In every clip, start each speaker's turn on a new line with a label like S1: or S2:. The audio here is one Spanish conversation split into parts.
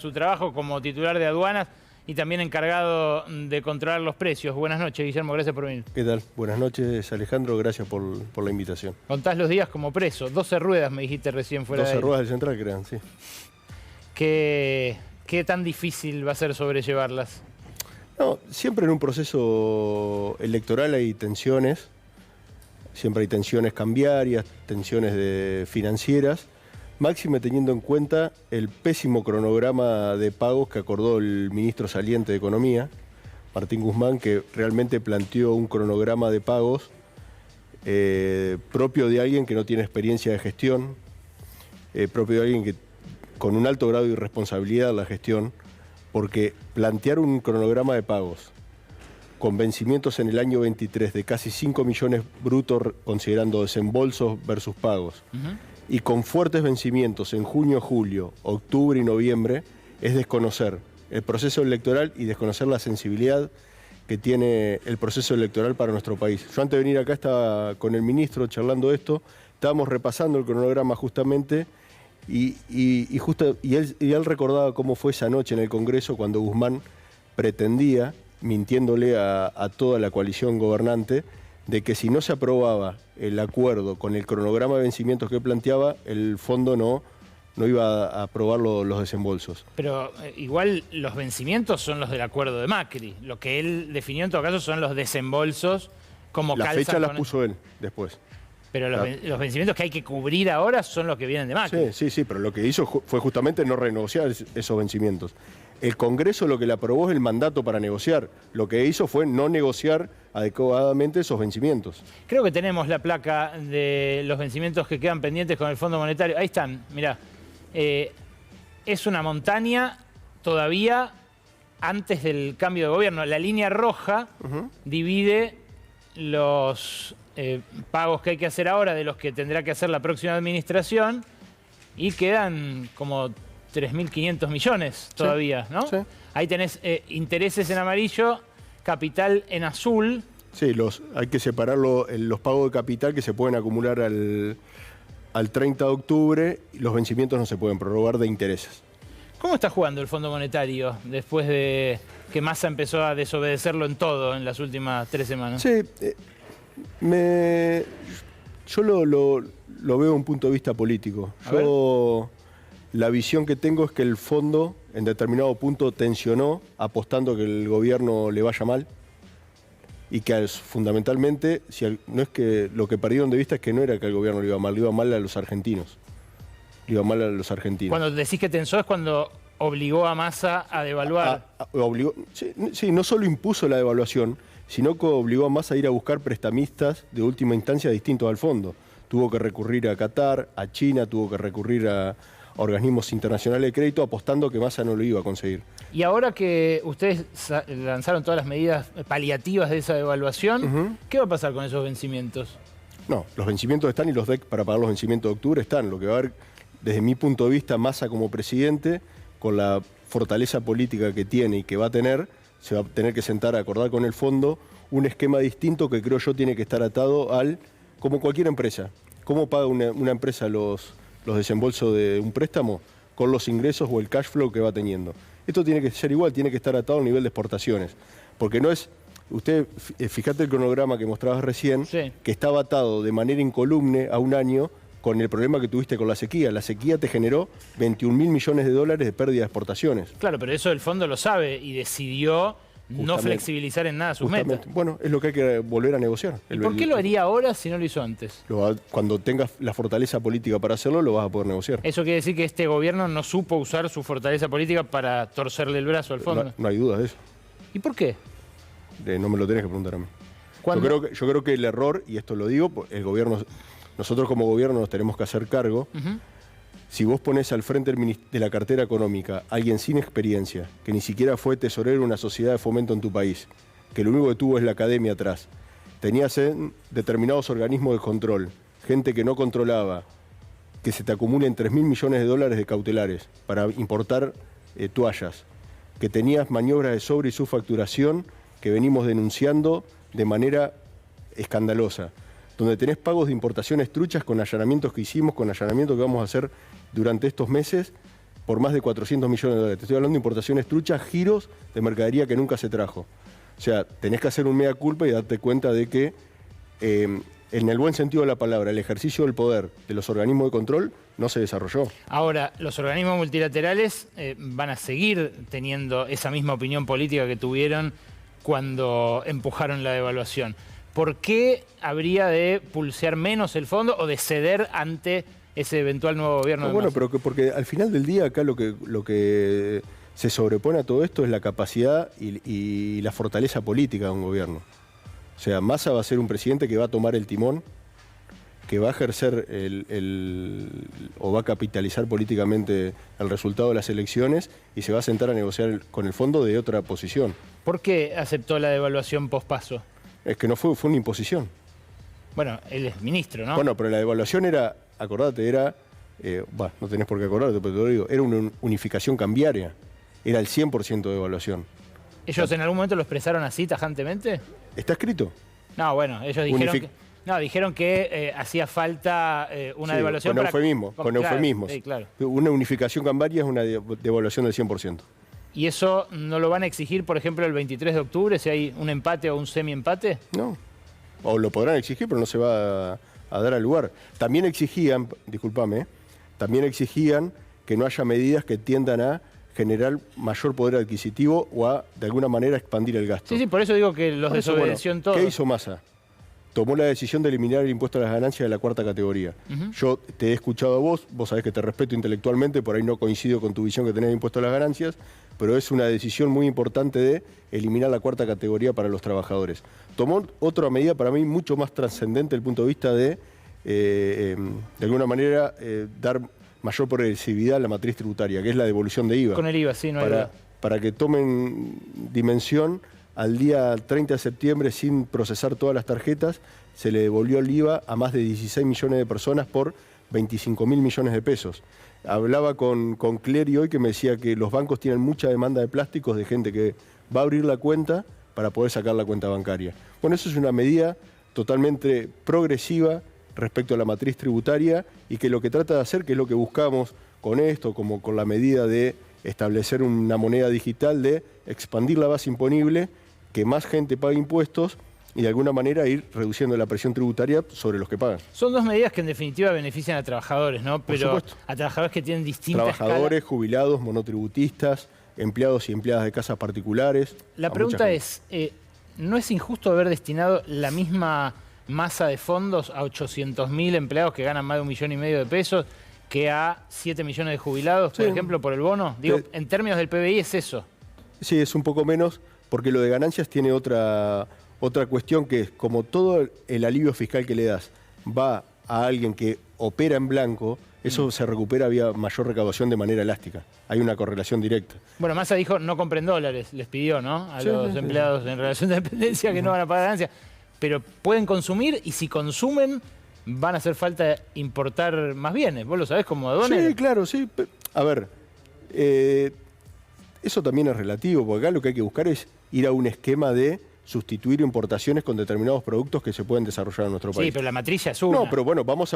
S1: su trabajo como titular de aduanas y también encargado de controlar los precios. Buenas noches, Guillermo, gracias por venir.
S2: ¿Qué tal? Buenas noches, Alejandro, gracias por la invitación.
S1: Contás los días como preso, 12 ruedas me dijiste recién fuera
S2: 12
S1: de
S2: ruedas del Central, crean, sí.
S1: ¿Qué tan difícil va a ser sobrellevarlas?
S2: No, siempre en un proceso electoral hay tensiones, siempre hay tensiones cambiarias, tensiones financieras, máxime teniendo en cuenta el pésimo cronograma de pagos que acordó el ministro saliente de Economía, Martín Guzmán, que realmente planteó un cronograma de pagos propio de alguien que no tiene experiencia de gestión, propio de alguien que con un alto grado de irresponsabilidad en la gestión, porque plantear un cronograma de pagos con vencimientos en el año 23 de casi 5 millones brutos, considerando desembolsos versus pagos, y con fuertes vencimientos en junio, julio, octubre y noviembre, es desconocer el proceso electoral y desconocer la sensibilidad que tiene el proceso electoral para nuestro país. Yo antes de venir acá estaba con el ministro charlando esto, estábamos repasando el cronograma justamente y él recordaba cómo fue esa noche en el Congreso cuando Guzmán pretendía, mintiéndole a toda la coalición gobernante, de que si no se aprobaba el acuerdo con el cronograma de vencimientos que planteaba, el fondo no iba a aprobar los desembolsos.
S1: Pero igual los vencimientos son los del acuerdo de Macri. Lo que él definió en todo caso son los desembolsos como calzan.
S2: La fecha las puso él después.
S1: Pero los vencimientos que hay que cubrir ahora son los que vienen de Macri.
S2: Sí, pero lo que hizo fue justamente no renegociar esos vencimientos. El Congreso lo que le aprobó es el mandato para negociar. Lo que hizo fue no negociar adecuadamente esos vencimientos.
S1: Creo que tenemos la placa de los vencimientos que quedan pendientes con el Fondo Monetario. Ahí están, mirá. Es una montaña todavía antes del cambio de gobierno. La línea roja divide los pagos que hay que hacer ahora de los que tendrá que hacer la próxima administración y quedan como 3.500 millones todavía, ¿no? Sí. Ahí tenés intereses en amarillo, capital en azul.
S2: Sí, hay que separar los pagos de capital que se pueden acumular al 30 de octubre, y los vencimientos no se pueden prorrogar de intereses.
S1: ¿Cómo está jugando el Fondo Monetario después de que Massa empezó a desobedecerlo en todo en las últimas 3 semanas?
S2: Sí, yo lo veo desde un punto de vista político. La visión que tengo es que el fondo en determinado punto tensionó, apostando que el gobierno le vaya mal, y que fundamentalmente, no es que lo que perdieron de vista es que no era que al gobierno le iba mal a los argentinos. Le iba mal a los argentinos.
S1: Cuando decís que tensó es cuando obligó a Massa a devaluar.
S2: Sí, no solo impuso la devaluación, sino que obligó a Massa a ir a buscar prestamistas de última instancia distintos al fondo. Tuvo que recurrir a Qatar, a China, tuvo que recurrir a organismos internacionales de crédito, apostando que Massa no lo iba a conseguir.
S1: Y ahora que ustedes lanzaron todas las medidas paliativas de esa devaluación, ¿qué va a pasar con esos vencimientos?
S2: No, los vencimientos están y los DEC para pagar los vencimientos de octubre están. Lo que va a haber, desde mi punto de vista, Massa como presidente, con la fortaleza política que tiene y que va a tener, se va a tener que sentar a acordar con el fondo un esquema distinto que creo yo tiene que estar atado como cualquier empresa. ¿Cómo paga una empresa los desembolsos de un préstamo? Con los ingresos o el cash flow que va teniendo. Esto tiene que ser igual, tiene que estar atado al nivel de exportaciones. Porque no es... Usted, fíjate el cronograma que mostrabas recién, sí, que estaba atado de manera incolume a un año con el problema que tuviste con la sequía. La sequía te generó 21.000 millones de dólares de pérdida de exportaciones.
S1: Claro, pero eso el fondo lo sabe y decidió no flexibilizar en nada sus metas.
S2: Bueno, es lo que hay que volver a negociar.
S1: ¿Y por qué lo haría ahora si no lo hizo antes?
S2: Cuando tengas la fortaleza política para hacerlo, lo vas a poder negociar.
S1: ¿Eso quiere decir que este gobierno no supo usar su fortaleza política para torcerle el brazo al fondo?
S2: No hay duda de eso.
S1: ¿Y por qué?
S2: No me lo tenés que preguntar a mí. Yo creo que el error, y esto lo digo, nosotros como gobierno nos tenemos que hacer cargo. Si vos ponés al frente de la cartera económica a alguien sin experiencia, que ni siquiera fue tesorero de una sociedad de fomento en tu país, que lo único que tuvo es la academia atrás, tenías en determinados organismos de control, gente que no controlaba, que se te acumulen 3.000 millones de dólares de cautelares para importar toallas, que tenías maniobras de sobre y subfacturación que venimos denunciando de manera escandalosa, donde tenés pagos de importaciones truchas con allanamientos que hicimos, con allanamientos que vamos a hacer durante estos meses, por más de 400 millones de dólares. Te estoy hablando de importaciones truchas, giros de mercadería que nunca se trajo. O sea, tenés que hacer un mea culpa y darte cuenta de que, en el buen sentido de la palabra, el ejercicio del poder de los organismos de control no se desarrolló.
S1: Ahora, los organismos multilaterales van a seguir teniendo esa misma opinión política que tuvieron cuando empujaron la devaluación. ¿Por qué habría de pulsear menos el fondo o de ceder ante ese eventual nuevo gobierno?
S2: No, bueno, pero porque al final del día acá lo que se sobrepone a todo esto es la capacidad y la fortaleza política de un gobierno. O sea, Massa va a ser un presidente que va a tomar el timón, que va a ejercer o va a capitalizar políticamente el resultado de las elecciones y se va a sentar a negociar con el fondo de otra posición.
S1: ¿Por qué aceptó la devaluación pospaso?
S2: Es que no fue una imposición.
S1: Bueno, él es ministro, ¿no?
S2: Bueno, pero la devaluación era, acordate, era, no tenés por qué acordarte, pero te lo digo, era una unificación cambiaria. Era el 100% de devaluación.
S1: ¿Ellos en algún momento lo expresaron así, tajantemente?
S2: ¿Está escrito?
S1: No, bueno, ellos dijeron que hacía falta una devaluación
S2: con eufemismos.
S1: Claro, sí, claro.
S2: Una unificación cambiaria es una devaluación del 100%.
S1: ¿Y eso no lo van a exigir, por ejemplo, el 23 de octubre, si hay un empate o un semi-empate?
S2: No. O lo podrán exigir, pero no se va a dar al lugar. También exigían, discúlpame, que no haya medidas que tiendan a generar mayor poder adquisitivo o a, de alguna manera, expandir el gasto.
S1: Sí, por eso digo que los desobedeció en todo.
S2: ¿Qué hizo Massa? Tomó la decisión de eliminar el impuesto a las ganancias de la cuarta categoría. Yo te he escuchado a vos sabés que te respeto intelectualmente, por ahí no coincido con tu visión que tenés de impuesto a las ganancias, pero es una decisión muy importante de eliminar la cuarta categoría para los trabajadores. Tomó otra medida para mí mucho más trascendente desde el punto de vista de alguna manera, dar mayor progresividad a la matriz tributaria, que es la devolución de IVA.
S1: Con el IVA, sí, no hay duda.
S2: Para que tomen dimensión, al día 30 de septiembre, sin procesar todas las tarjetas, se le devolvió el IVA a más de 16 millones de personas por 25.000 millones de pesos. Hablaba con Clery hoy que me decía que los bancos tienen mucha demanda de plásticos de gente que va a abrir la cuenta para poder sacar la cuenta bancaria. Bueno, eso es una medida totalmente progresiva respecto a la matriz tributaria y que lo que trata de hacer, que es lo que buscamos con esto, como con la medida de establecer una moneda digital, de expandir la base imponible, que más gente pague impuestos y de alguna manera ir reduciendo la presión tributaria sobre los que pagan.
S1: Son dos medidas que en definitiva benefician a trabajadores, ¿no? Pero a trabajadores que tienen distintas
S2: trabajadores, jubilados, monotributistas, empleados y empleadas de casas particulares.
S1: La pregunta es, ¿no es injusto haber destinado la misma masa de fondos a 800.000 empleados que ganan más de 1,5 millones de pesos que a 7 millones de jubilados, por ejemplo, por el bono? Digo, en términos del PBI es eso.
S2: Sí, es un poco menos, porque lo de ganancias tiene otra cuestión que es, como todo el alivio fiscal que le das va a alguien que opera en blanco, eso se recupera vía mayor recaudación de manera elástica. Hay una correlación directa.
S1: Bueno, Massa dijo no compren dólares, les pidió, ¿no? A los empleados en relación de dependencia que no van a pagar ganancias. Pero pueden consumir y si consumen van a hacer falta importar más bienes. ¿Vos lo sabés como aduanero?
S2: Sí, claro, sí. A ver, eso también es relativo, porque acá lo que hay que buscar es ir a un esquema de sustituir importaciones con determinados productos que se pueden desarrollar en nuestro país.
S1: Sí, pero la matriz ya es una.
S2: No, pero bueno, vamos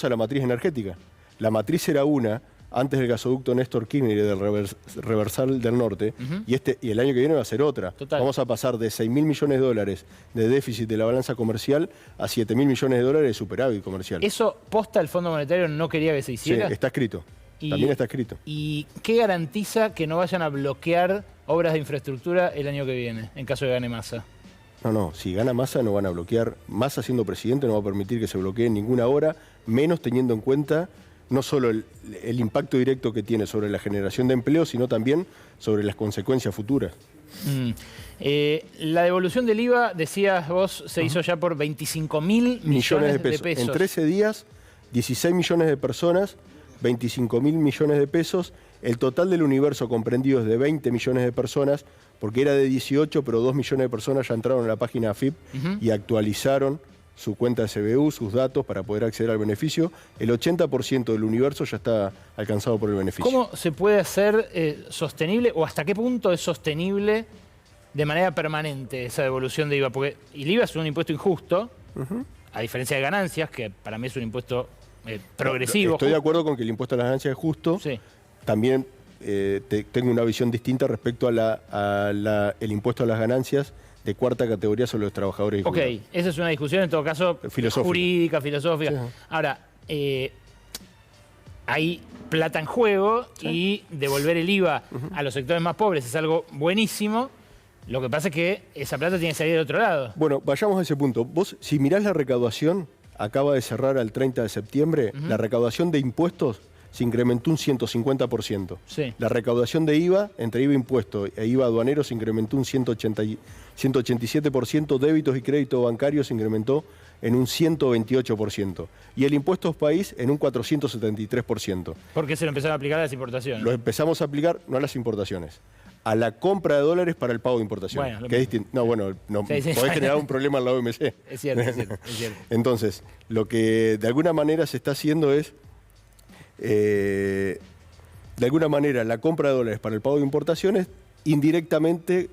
S2: a la matriz energética. La matriz era una antes del gasoducto Néstor Kirchner y del reversal del norte, y el año que viene va a ser otra.
S1: Total.
S2: Vamos a pasar de 6.000 millones de dólares de déficit de la balanza comercial a 7.000 millones de dólares de superávit comercial.
S1: ¿Eso posta el Fondo Monetario no quería que se hiciera?
S2: Sí, está escrito. También está escrito.
S1: ¿Y qué garantiza que no vayan a bloquear obras de infraestructura el año que viene, en caso de gane Massa?
S2: No, si gana Massa no van a bloquear. Massa siendo presidente no va a permitir que se bloquee ninguna obra, menos teniendo en cuenta no solo el impacto directo que tiene sobre la generación de empleo, sino también sobre las consecuencias futuras.
S1: La devolución del IVA, decías vos, se hizo ya por 25.000 millones de pesos.
S2: En 13 días, 16 millones de personas, 25.000 millones de pesos. El total del universo comprendido es de 20 millones de personas, porque era de 18, pero 2 millones de personas ya entraron a la página AFIP y actualizaron su cuenta de CBU, sus datos para poder acceder al beneficio. El 80% del universo ya está alcanzado por el beneficio.
S1: ¿Cómo se puede hacer sostenible o hasta qué punto es sostenible de manera permanente esa devolución de IVA? Porque el IVA es un impuesto injusto, a diferencia de ganancias, que para mí es un impuesto progresivo.
S2: Estoy de acuerdo con que el impuesto a las ganancias es justo.
S1: Sí.
S2: también tengo una visión distinta respecto a el impuesto a las ganancias de cuarta categoría sobre los trabajadores y jubilados.
S1: Ok, esa es una discusión en todo caso jurídica, filosófica. Sí. Ahora, hay plata en juego y devolver el IVA a los sectores más pobres es algo buenísimo. Lo que pasa es que esa plata tiene que salir del otro lado.
S2: Bueno, vayamos a ese punto. Vos, si mirás la recaudación, acaba de cerrar al 30 de septiembre, la recaudación de impuestos se incrementó un 150%.
S1: Sí.
S2: La recaudación de IVA, entre IVA impuesto e IVA aduanero, se incrementó un 187%, débitos y crédito bancario se incrementó en un 128%. Y el impuesto país en un 473%.
S1: ¿Por qué se lo empezaron a aplicar a las importaciones?
S2: Lo empezamos a aplicar, no a las importaciones, a la compra de dólares para el pago de importaciones.
S1: Bueno,
S2: que es distinto. No, bueno, no, podés generar un problema en la OMC.
S1: Es cierto, es cierto, es cierto.
S2: Entonces, lo que de alguna manera se está haciendo es, de alguna manera, la compra de dólares para el pago de importaciones indirectamente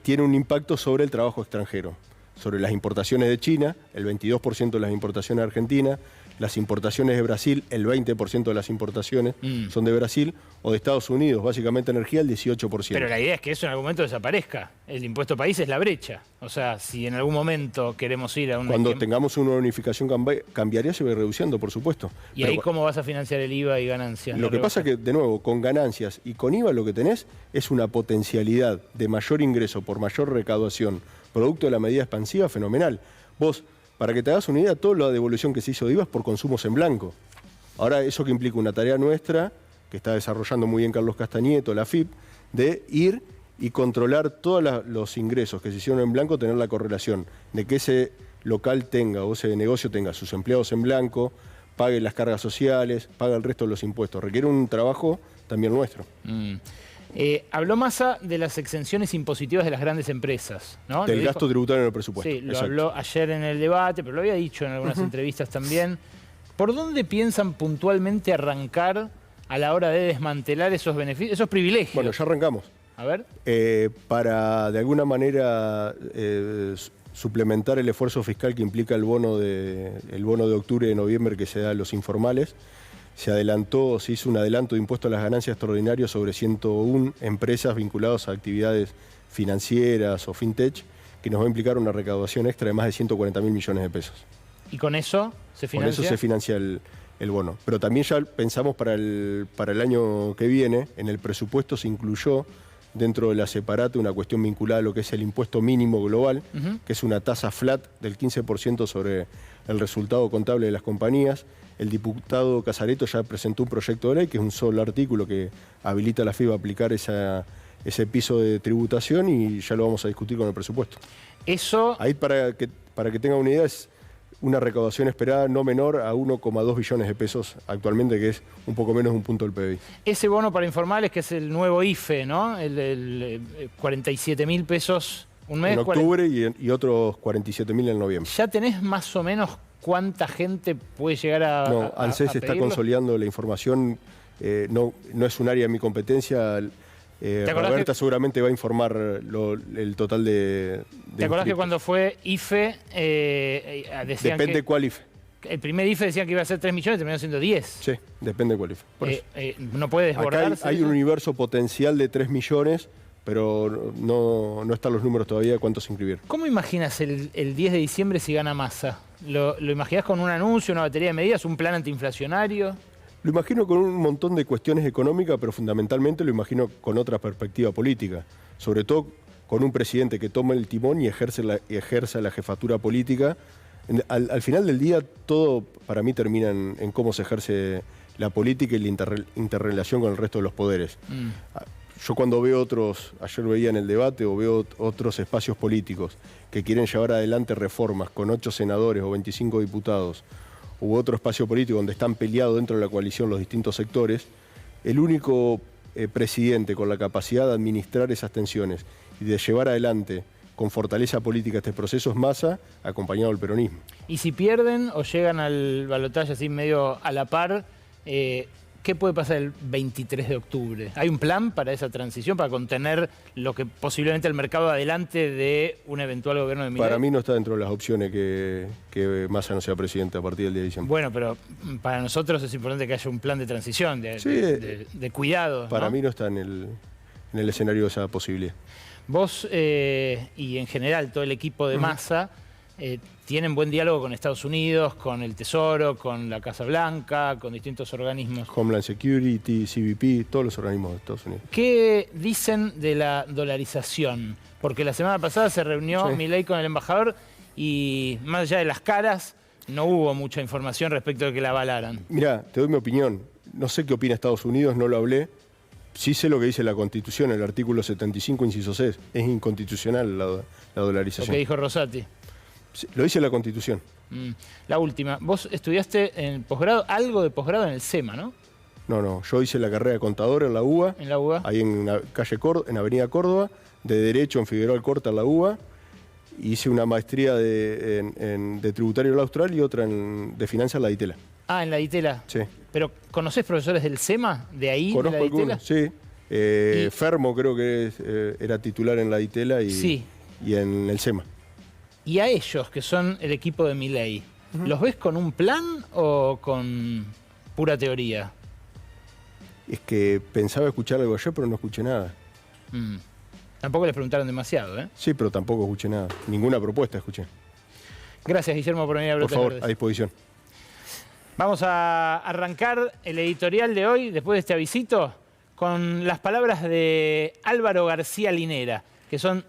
S2: tiene un impacto sobre el trabajo extranjero, sobre las importaciones de China, el 22% de las importaciones de Argentina, las importaciones de Brasil, el 20% de las importaciones son de Brasil, o de Estados Unidos, básicamente energía, el 18%.
S1: Pero la idea es que eso en algún momento desaparezca. El impuesto país es la brecha. O sea, si en algún momento queremos ir a una...
S2: Cuando tengamos una unificación cambiaría, se va reduciendo, por supuesto.
S1: ¿Y ahí cómo vas a financiar el IVA y ganancias?
S2: Lo que pasa es que, de nuevo, con ganancias y con IVA lo que tenés es una potencialidad de mayor ingreso por mayor recaudación, producto de la medida expansiva, fenomenal. Vos, para que te hagas una idea, toda la devolución que se hizo de IVA es por consumos en blanco. Ahora, eso que implica una tarea nuestra, que está desarrollando muy bien Carlos Castañeto, la FIP, de ir y controlar todos los ingresos que se hicieron en blanco, tener la correlación de que ese local tenga o ese negocio tenga sus empleados en blanco, pague las cargas sociales, pague el resto de los impuestos. Requiere un trabajo también nuestro.
S1: Habló Massa de las exenciones impositivas de las grandes empresas, ¿no?
S2: Del gasto tributario en el presupuesto.
S1: Sí, lo habló ayer en el debate, pero lo había dicho en algunas entrevistas también. ¿Por dónde piensan puntualmente arrancar a la hora de desmantelar esos beneficios, esos privilegios?
S2: Bueno, ya arrancamos.
S1: A ver.
S2: Para, de alguna manera, suplementar el esfuerzo fiscal que implica el bono de octubre y de noviembre que se da a los informales, se hizo un adelanto de impuesto a las ganancias extraordinarios sobre 101 empresas vinculadas a actividades financieras o fintech, que nos va a implicar una recaudación extra de más de 140.000 millones de pesos.
S1: ¿Y con eso se financia?
S2: Con eso se financia el bono. Pero también ya pensamos para el año que viene, en el presupuesto se incluyó dentro de la separata una cuestión vinculada a lo que es el impuesto mínimo global, que es una tasa flat del 15% sobre el resultado contable de las compañías. El diputado Casareto ya presentó un proyecto de ley, que es un solo artículo que habilita a la FIB a aplicar ese piso de tributación, y ya lo vamos a discutir con el presupuesto.
S1: Eso...
S2: Ahí, para que tenga una idea, es una recaudación esperada no menor a 1,2 billones de pesos actualmente, que es un poco menos de un punto del PBI.
S1: Ese bono para informales, que es el nuevo IFE, ¿no? El 47.000 pesos un mes.
S2: En octubre y otros 47.000 en noviembre.
S1: ¿Ya tenés más o menos cuánta gente puede llegar a
S2: No, ANSES está consolidando la información. No es un área de mi competencia. Roberta seguramente va a informar el total de
S1: ¿Te acordás que cuando fue IFE decían
S2: depende cuál IFE?
S1: El primer IFE decían que iba a ser 3 millones, terminó siendo 10.
S2: Sí, depende cuál IFE.
S1: No puede desbordarse.
S2: Acá hay un universo potencial de 3 millones, pero no están los números todavía de cuántos se inscribieron.
S1: ¿Cómo imaginas el 10 de diciembre si gana Massa? ¿Lo imaginás con un anuncio, una batería de medidas, un plan antiinflacionario?
S2: Lo imagino con un montón de cuestiones económicas, pero fundamentalmente lo imagino con otra perspectiva política. Sobre todo con un presidente que toma el timón y ejerce la jefatura política. Al final del día, todo para mí termina en cómo se ejerce la política y la interrelación con el resto de los poderes. Yo cuando veo ayer veía en el debate, o veo otros espacios políticos que quieren llevar adelante reformas con 8 senadores o 25 diputados, u otro espacio político donde están peleados dentro de la coalición los distintos sectores, el único presidente con la capacidad de administrar esas tensiones y de llevar adelante con fortaleza política este proceso es Massa, acompañado del peronismo.
S1: Y si pierden o llegan al balotaje así medio a la par, ¿qué ¿qué puede pasar el 23 de octubre? ¿Hay un plan para esa transición, para contener lo que posiblemente el mercado adelante de un eventual gobierno de Milei?
S2: Para mí no está dentro de las opciones que Massa no sea presidente a partir del día de diciembre.
S1: Bueno, pero para nosotros es importante que haya un plan de transición, de cuidado.
S2: Para
S1: ¿no?
S2: mí no está en el escenario de esa posibilidad.
S1: Vos y en general todo el equipo de Massa tienen buen diálogo con Estados Unidos, con el Tesoro, con la Casa Blanca, con distintos organismos.
S2: Homeland Security, CBP, todos los organismos de Estados Unidos.
S1: ¿Qué dicen de la dolarización? Porque la semana pasada se reunió Milei con el embajador y más allá de las caras, no hubo mucha información respecto de que la avalaran.
S2: Mirá, te doy mi opinión. No sé qué opina Estados Unidos, no lo hablé. Sí sé lo que dice la Constitución, el artículo 75, inciso 6. Es inconstitucional la dolarización.
S1: Lo que dijo Rosati.
S2: Sí, lo dice la Constitución.
S1: La última. Vos estudiaste en posgrado, algo de posgrado en el SEMA, ¿no?
S2: No, yo hice la carrera de contador en la UBA.
S1: En la UBA.
S2: Ahí en en Avenida Córdoba, de Derecho en Figueroa Alcorta en la UBA. Hice una maestría de tributario en la Austral y otra de finanzas en la DITELA.
S1: Ah, en la DITELA.
S2: Sí.
S1: ¿Pero conocés profesores del SEMA? ¿De ahí,
S2: Conozco
S1: de la DITELA?
S2: algunos, sí. Fermo creo que era titular en la DITELA y en el SEMA.
S1: Y a ellos, que son el equipo de Milei, ¿los ves con un plan o con pura teoría?
S2: Es que pensaba escuchar algo ayer, pero no escuché nada.
S1: Tampoco les preguntaron demasiado, ¿eh?
S2: Sí, pero tampoco escuché nada. Ninguna propuesta escuché.
S1: Gracias, Guillermo, por venir a
S2: Por
S1: Brotes
S2: favor,
S1: Verdes.
S2: a disposición.
S1: Vamos a arrancar el editorial de hoy, después de este avisito, con las palabras de Álvaro García Linera, que son